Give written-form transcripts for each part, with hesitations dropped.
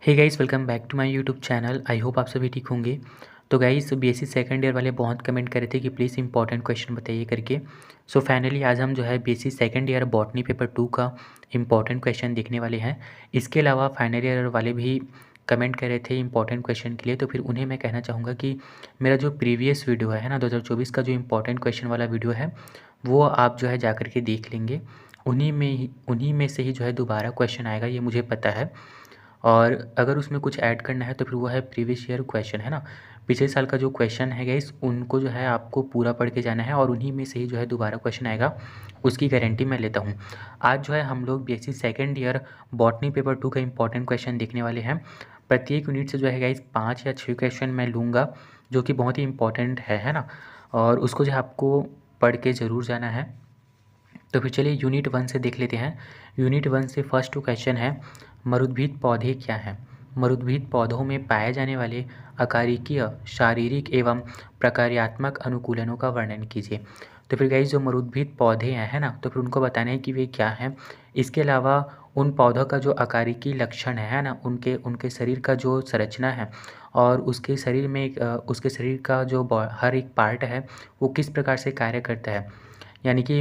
Hey guys, welcome back to my YouTube channel. I hope आप सभी ठीक होंगे। तो गाइस, बीएससी सेकंड ईयर वाले बहुत कमेंट कर रहे थे कि प्लीज़ इंपॉर्टेंट क्वेश्चन बताइए करके। सो फाइनली आज हम जो है BSc second year botany paper 2 का इंपॉर्टेंट क्वेश्चन देखने वाले हैं। इसके अलावा फाइनल ईयर वाले भी कमेंट कर रहे थे इंपॉर्टेंट क्वेश्चन के लिए, तो फिर उन्हें मैं कहना चाहूँगा कि मेरा जो प्रीवियस वीडियो है ना 2024 का जो इंपॉर्टेंट क्वेश्चन वाला वीडियो है वो आप जो है जा कर के देख लेंगे। उन्हीं में से ही जो है दोबारा क्वेश्चन आएगा, ये मुझे पता है। और अगर उसमें कुछ ऐड करना है तो फिर वो है प्रीवियस ईयर क्वेश्चन, है ना। पिछले साल का जो क्वेश्चन है गाइस, उनको जो है आपको पूरा पढ़ के जाना है और उन्हीं में से ही जो है दोबारा क्वेश्चन आएगा, उसकी गारंटी मैं लेता हूँ। आज जो है हम लोग BSc second year botany paper 2 का इंपॉर्टेंट क्वेश्चन देखने वाले हैं। प्रत्येक यूनिट से जो है गाइस 5 या 6 क्वेश्चन मैं लूँगा, जो कि बहुत ही इंपॉर्टेंट है ना। और उसको जो है आपको पढ़ के ज़रूर जाना है। तो फिर चलिए यूनिट 1 से देख लेते हैं। यूनिट 1 से फर्स्ट क्वेश्चन है, मरुद्भिद पौधे क्या हैं। मरुद्भिद पौधों में पाए जाने वाले अकारिकीय, शारीरिक एवं प्रकार्यात्मक अनुकूलनों का वर्णन कीजिए। तो फिर गाइस, जो मरुद्भिद पौधे हैं, है ना, तो फिर उनको बताना है कि वे क्या हैं। इसके अलावा उन पौधों का जो अकारिकी लक्षण है ना, उनके उनके शरीर का जो संरचना है और उसके शरीर में उसके शरीर का जो हर एक पार्ट है वो किस प्रकार से कार्य करता है। यानी कि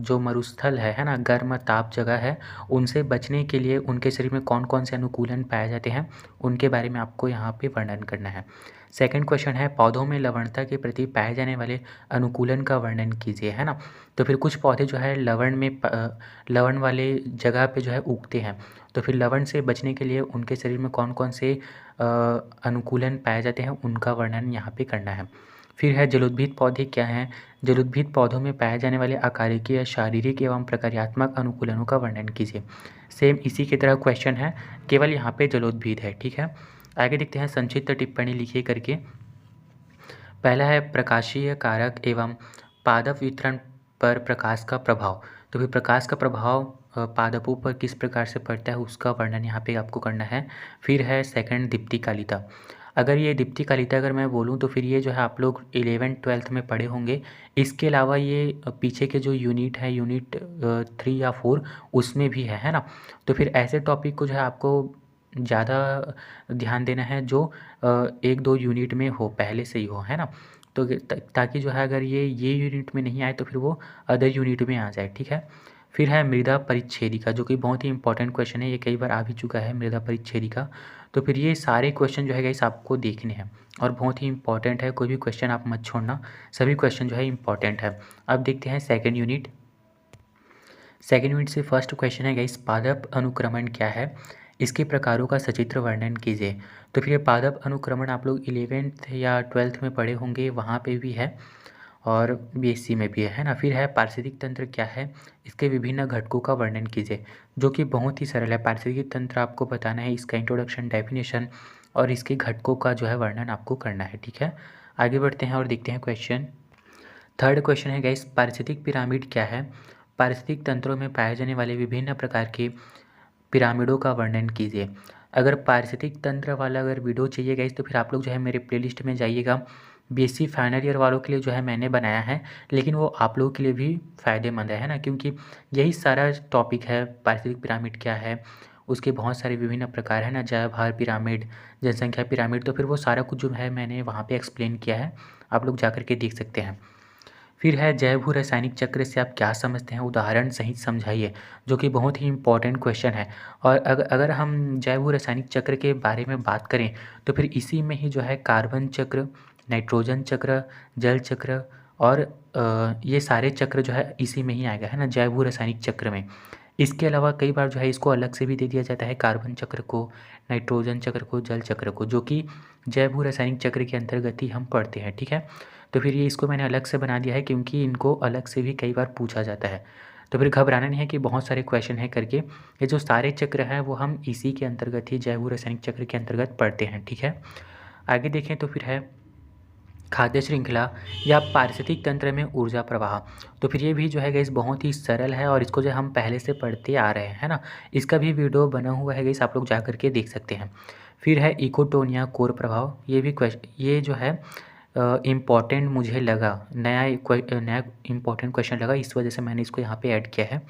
जो मरुस्थल है ना, गर्म ताप जगह है, उनसे बचने के लिए उनके शरीर में कौन कौन से अनुकूलन पाए जाते हैं, उनके बारे में आपको यहाँ पे वर्णन करना है। सेकंड क्वेश्चन है, पौधों में लवणता के प्रति पाए जाने वाले अनुकूलन का वर्णन कीजिए, है ना। तो फिर कुछ पौधे जो है लवण वाले जगह पे जो है उगते हैं, तो फिर लवण से बचने के लिए उनके शरीर में कौन कौन से अनुकूलन पाए जाते हैं, उनका वर्णन यहाँ पे करना है। फिर है, जलोद्भिद पौधे क्या हैं। जलोद्भिद पौधों में पाए जाने वाले आकारिकी या शारीरिक एवं प्रकार्यात्मक अनुकूलनों का वर्णन कीजिए। सेम इसी की तरह क्वेश्चन है, केवल यहाँ पे जलोद्भिद है, ठीक है। आगे देखते हैं, संक्षिप्त टिप्पणी लिखिए करके। पहला है, प्रकाशीय कारक एवं पादप वितरण पर प्रकाश का प्रभाव। तो फिर प्रकाश का प्रभाव पादपों पर किस प्रकार से पड़ता है, उसका वर्णन यहाँ पे आपको करना है। फिर है सेकंड, दीप्तिकालिता। अगर ये दीप्तिकालिता अगर मैं बोलूँ तो फिर ये जो है आप लोग 11th-12th में पढ़े होंगे। इसके अलावा ये पीछे के जो यूनिट है, यूनिट 3 या 4, उसमें भी है ना। तो फिर ऐसे टॉपिक को जो है आपको ज़्यादा ध्यान देना है जो 1-2 यूनिट में हो, पहले से ही हो, है ना। तो ताकि जो है अगर ये यूनिट में नहीं आए तो फिर वो अदर यूनिट में आ जाए, ठीक है। फिर है मृदा परिच्छेदिका, जो कि बहुत ही इंपॉर्टेंट क्वेश्चन है, ये कई बार आ भी चुका है, मृदा परिच्छेदिका। तो फिर ये सारे क्वेश्चन जो है गाइस आपको देखने हैं और बहुत ही इंपॉर्टेंट है, कोई भी क्वेश्चन आप मत छोड़ना, सभी क्वेश्चन जो है इंपॉर्टेंट है। अब देखते हैं सेकेंड यूनिट। सेकेंड यूनिट से फर्स्ट क्वेश्चन है गाइस, पादप अनुक्रमण क्या है, इसके प्रकारों का सचित्र वर्णन कीजिए। तो फिर ये पादप अनुक्रमण आप लोग 11th या 12th में पढ़े होंगे, वहाँ पे भी है और बीएससी में भी है ना। फिर है, पारिस्थितिक तंत्र क्या है, इसके विभिन्न घटकों का वर्णन कीजिए, जो कि बहुत ही सरल है। पारिस्थितिक तंत्र आपको बताना है, इसका इंट्रोडक्शन, डेफिनेशन और इसके घटकों का जो है वर्णन आपको करना है, ठीक है। आगे बढ़ते हैं और देखते हैं क्वेश्चन। थर्ड क्वेश्चन है गाइस, पारिस्थितिक पिरामिड क्या है। पारिस्थितिक तंत्रों में पाए जाने वाले विभिन्न प्रकार के पिरामिडों का वर्णन कीजिए। अगर पारिस्थितिक तंत्र वाला अगर वीडियो चाहिए गाइस तो फिर आप लोग जो है मेरे प्लेलिस्ट में जाइएगा। बीएससी फाइनल ईयर वालों के लिए जो है मैंने बनाया है, लेकिन वो आप लोगों के लिए भी फ़ायदेमंद है ना, क्योंकि यही सारा टॉपिक है। पारिस्थितिक पिरामिड क्या है, उसके बहुत सारे विभिन्न प्रकार हैं ना, जैव भार पिरामिड, जनसंख्या पिरामिड, तो फिर वो सारा कुछ जो है मैंने वहाँ पे एक्सप्लेन किया है, आप लोग जा कर के देख सकते हैं। फिर है, जैव भू रासायनिक चक्र से आप क्या समझते हैं, उदाहरण सहित समझाइए, जो कि बहुत ही इंपॉर्टेंट क्वेश्चन है। और अगर हम जैव भू रासायनिक चक्र के बारे में बात करें तो फिर इसी में ही जो है कार्बन चक्र, नाइट्रोजन चक्र, जल चक्र और ये सारे चक्र जो है इसी में ही आएगा, है ना, जैव भू रासायनिक चक्र में। इसके अलावा कई बार जो है इसको अलग से भी दे दिया जाता है, कार्बन चक्र को, नाइट्रोजन चक्र को, जल चक्र को, जो कि जैव भू रासायनिक चक्र के अंतर्गत ही हम पढ़ते हैं, ठीक है। तो फिर ये इसको मैंने अलग से बना दिया है क्योंकि इनको अलग से भी कई बार पूछा जाता है। तो फिर घबराना नहीं है कि बहुत सारे क्वेश्चन है करके, ये जो सारे चक्र हैं वो हम इसी के अंतर्गत ही जैव रासायनिक चक्र के अंतर्गत पढ़ते हैं, ठीक है। आगे देखें तो फिर है, खाद्य श्रृंखला या पारिस्थितिक तंत्र में ऊर्जा प्रवाह। तो फिर ये भी जो है गाइस बहुत ही सरल है और इसको जो हम पहले से पढ़ते आ रहे हैं, है ना। इसका भी वीडियो बना हुआ है गाइस, आप लोग जा कर के देख सकते हैं। फिर है, इकोटोन या कोर प्रभाव, ये भी ये जो है इम्पॉर्टेंट मुझे लगा, नया इम्पॉर्टेंट क्वेश्चन लगा, इस वजह से मैंने इसको यहाँ पे ऐड किया है।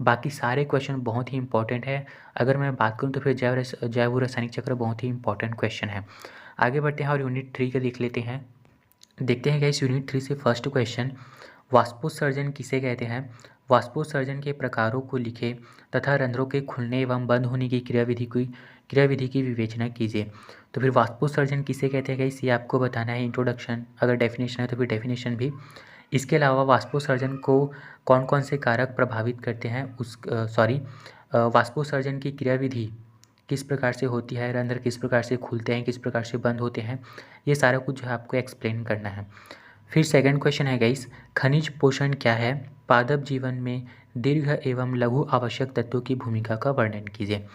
बाकी सारे क्वेश्चन बहुत ही इंपॉर्टेंट है। अगर मैं बात करूँ तो फिर जैव रासायनिक चक्र बहुत ही इंपॉर्टेंट क्वेश्चन है। आगे बढ़ते हैं और यूनिट 3 का देख लेते हैं। देखते हैं गाइस यूनिट 3 से फर्स्ट क्वेश्चन, वाष्पोत्सर्जन किसे कहते हैं? वाष्पोत्सर्जन के प्रकारों को लिखे तथा रंध्रों के खुलने एवं बंद होने की क्रियाविधि की विवेचना कीजिए। तो फिर वाष्पोत्सर्जन किसे कहते हैं गाइस, ये आपको बताना है। इंट्रोडक्शन, अगर डेफिनेशन है तो फिर डेफिनेशन भी। इसके अलावा वाष्पोत्सर्जन को कौन कौन से कारक प्रभावित करते हैं, वाष्पोत्सर्जन की क्रियाविधि किस प्रकार से होती है, रंध्र किस प्रकार से खुलते हैं, किस प्रकार से बंद होते हैं, ये सारा कुछ जो है आपको एक्सप्लेन करना है। फिर सेकंड क्वेश्चन है गाइस, खनिज पोषण क्या है? पादप जीवन में दीर्घ एवं लघु आवश्यक तत्वों की भूमिका का वर्णन कीजिए।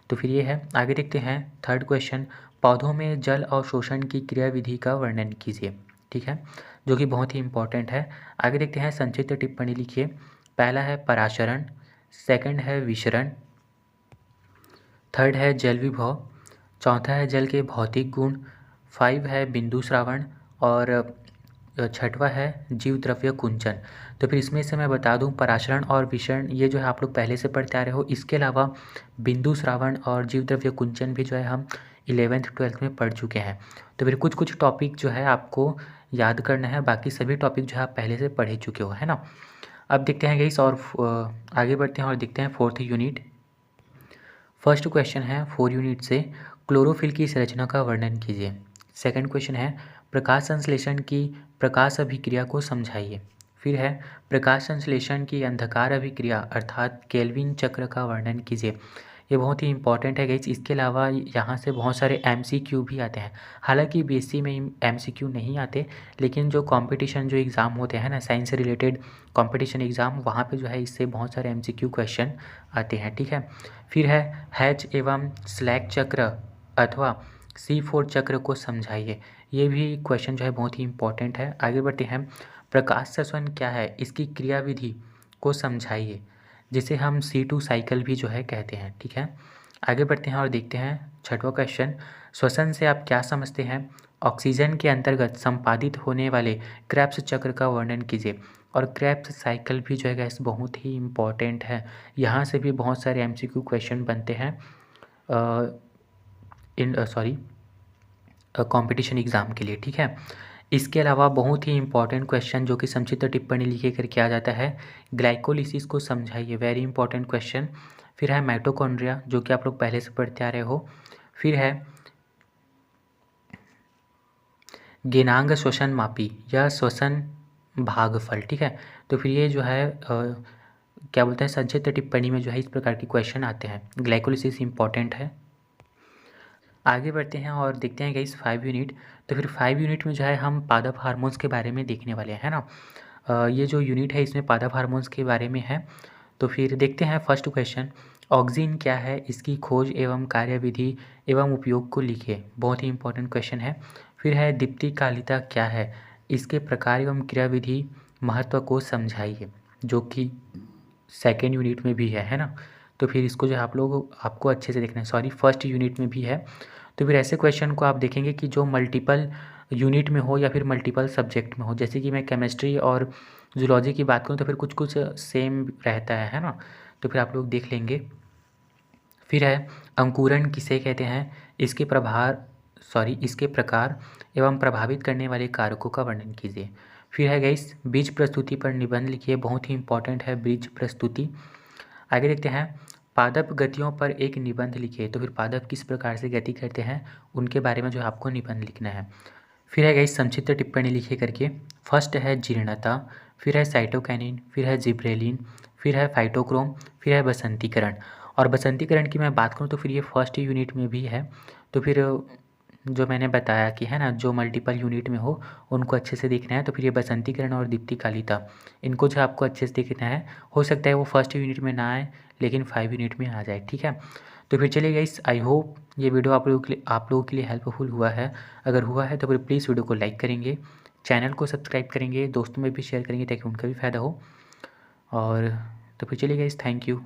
तो फिर ये है। आगे देखते हैं थर्ड क्वेश्चन, पौधों में जल अवशोषण की क्रियाविधि का वर्णन कीजिए। ठीक है, जो कि बहुत ही इंपॉर्टेंट है। आगे देखते हैं संक्षिप्त टिप्पणी लिखिए। पहला है पराशरण, सेकंड है विशरण, थर्ड है जल विभव, चौथा है जल के भौतिक गुण, 5 है बिंदु श्रावण और छठवा है जीव द्रव्य कुंचन। तो फिर इसमें से मैं बता दूं, पराशरण और विशरण ये जो है आप लोग पहले से पढ़ते आ रहे हो। इसके अलावा बिंदु श्रावण और जीव द्रव्य कुंचन भी जो है हम 11th 12th में पढ़ चुके हैं। तो फिर कुछ कुछ टॉपिक जो है आपको याद करना है, बाकी सभी टॉपिक जो है आप पहले से पढ़ ही चुके हो, है ना। अब देखते हैं गाइस और आगे बढ़ते हैं और देखते हैं फोर्थ यूनिट। फर्स्ट क्वेश्चन है 4 यूनिट से, क्लोरोफिल की संरचना का वर्णन कीजिए। सेकंड क्वेश्चन है प्रकाश संश्लेषण की प्रकाश अभिक्रिया को समझाइए। फिर है प्रकाश संश्लेषण की अंधकार अभिक्रिया अर्थात केल्विन चक्र का वर्णन कीजिए। ये बहुत ही इंपॉर्टेंट है गाइस। इसके अलावा यहाँ से बहुत सारे MCQ भी आते हैं। हालांकि BSc में MCQ नहीं आते, लेकिन जो कंपटीशन जो एग्ज़ाम होते हैं ना, साइंस से रिलेटेड कंपटीशन एग्ज़ाम, वहाँ पे जो है इससे बहुत सारे MCQ क्वेश्चन आते हैं। ठीक है। फिर है हैच एवं स्लैक चक्र अथवा C4 चक्र को समझाइए। ये भी क्वेश्चन जो है बहुत ही इंपॉर्टेंट है। आगे बढ़ते हैं, प्रकाश श्वसन क्या है, इसकी क्रियाविधि को समझाइए, जिसे हम C2 साइकिल भी जो है कहते हैं। ठीक है। आगे बढ़ते हैं और देखते हैं छठवां क्वेश्चन, श्वसन से आप क्या समझते हैं? ऑक्सीजन के अंतर्गत संपादित होने वाले क्रेब्स चक्र का वर्णन कीजिए। और क्रेब्स साइकिल भी जो है गैस बहुत ही इम्पॉर्टेंट है। यहाँ से भी बहुत सारे MCQ क्वेश्चन बनते हैं कंपटीशन एग्ज़ाम के लिए। ठीक है। इसके अलावा बहुत ही इंपॉर्टेंट क्वेश्चन जो कि संक्षिप्त टिप्पणी लिखे कर किया जाता है, ग्लाइकोलिसिस को समझाइए, वेरी इंपॉर्टेंट क्वेश्चन। फिर है माइटोकॉन्ड्रिया, जो कि आप लोग पहले से पढ़ते आ रहे हो। फिर है गेनांग श्वसन मापी या श्वसन भागफल। ठीक है। तो फिर ये जो है क्या बोलते हैं, संक्षिप्त टिप्पणी में जो है इस प्रकार के क्वेश्चन आते हैं। ग्लाइकोलिसिस इंपॉर्टेंट है। आगे बढ़ते हैं और देखते हैं गाइस 5 यूनिट। तो फिर 5 यूनिट में जो है हम पादप हार्मोन्स के बारे में देखने वाले हैं ना। ये जो यूनिट है इसमें पादप हार्मोन्स के बारे में है। तो फिर देखते हैं फर्स्ट क्वेश्चन, ऑक्सिन क्या है, इसकी खोज एवं कार्यविधि एवं उपयोग को लिखिए। बहुत ही इंपॉर्टेंट क्वेश्चन है। फिर है दीप्तिकालिता क्या है, इसके प्रकार एवं क्रियाविधि महत्व को समझाइए, जो कि सेकेंड यूनिट में भी है ना। तो फिर इसको जो है आपको अच्छे से देखना है, फर्स्ट यूनिट में भी है। तो फिर ऐसे क्वेश्चन को आप देखेंगे कि जो मल्टीपल यूनिट में हो या फिर मल्टीपल सब्जेक्ट में हो। जैसे कि मैं केमिस्ट्री और जूलॉजी की बात करूँ तो फिर कुछ कुछ सेम रहता है ना। तो फिर आप लोग देख लेंगे। फिर है अंकुरण किसे कहते हैं, इसके प्रकार एवं प्रभावित करने वाले कारकों का वर्णन कीजिए। फिर है गाइस बीज प्रस्तुति पर निबंध लिखिए, बहुत ही इंपॉर्टेंट है बीज प्रस्तुति। आगे देखते हैं पादप गतियों पर एक निबंध लिखिए। तो फिर पादप किस प्रकार से गति करते हैं उनके बारे में जो आपको निबंध लिखना है। फिर है गाइस संक्षिप्त टिप्पणी लिखिए करके। फर्स्ट है जीर्णता, फिर है साइटोकाइनिन, फिर है जिब्रेलिन, फिर है फाइटोक्रोम, फिर है बसंतीकरण। और बसंतीकरण की मैं बात करूँ तो फिर ये फर्स्ट यूनिट में भी है। तो फिर जो मैंने बताया कि है ना, जो मल्टीपल यूनिट में हो उनको अच्छे से देखना है। तो फिर ये बसंतीकरण और दीप्तिकालिता, इनको जो आपको अच्छे से देखना है। हो सकता है वो फर्स्ट यूनिट में ना आए लेकिन 5 यूनिट में आ जाए। ठीक है। तो फिर चलिए गाइस, आई होप ये वीडियो आप लोगों के लिए हेल्पफुल हुआ है। अगर हुआ है तो फिर प्लीज़ वीडियो को लाइक करेंगे, चैनल को सब्सक्राइब करेंगे, दोस्तों में भी शेयर करेंगे ताकि उनका भी फ़ायदा हो। और तो फिर चलिए गाइस, थैंक यू।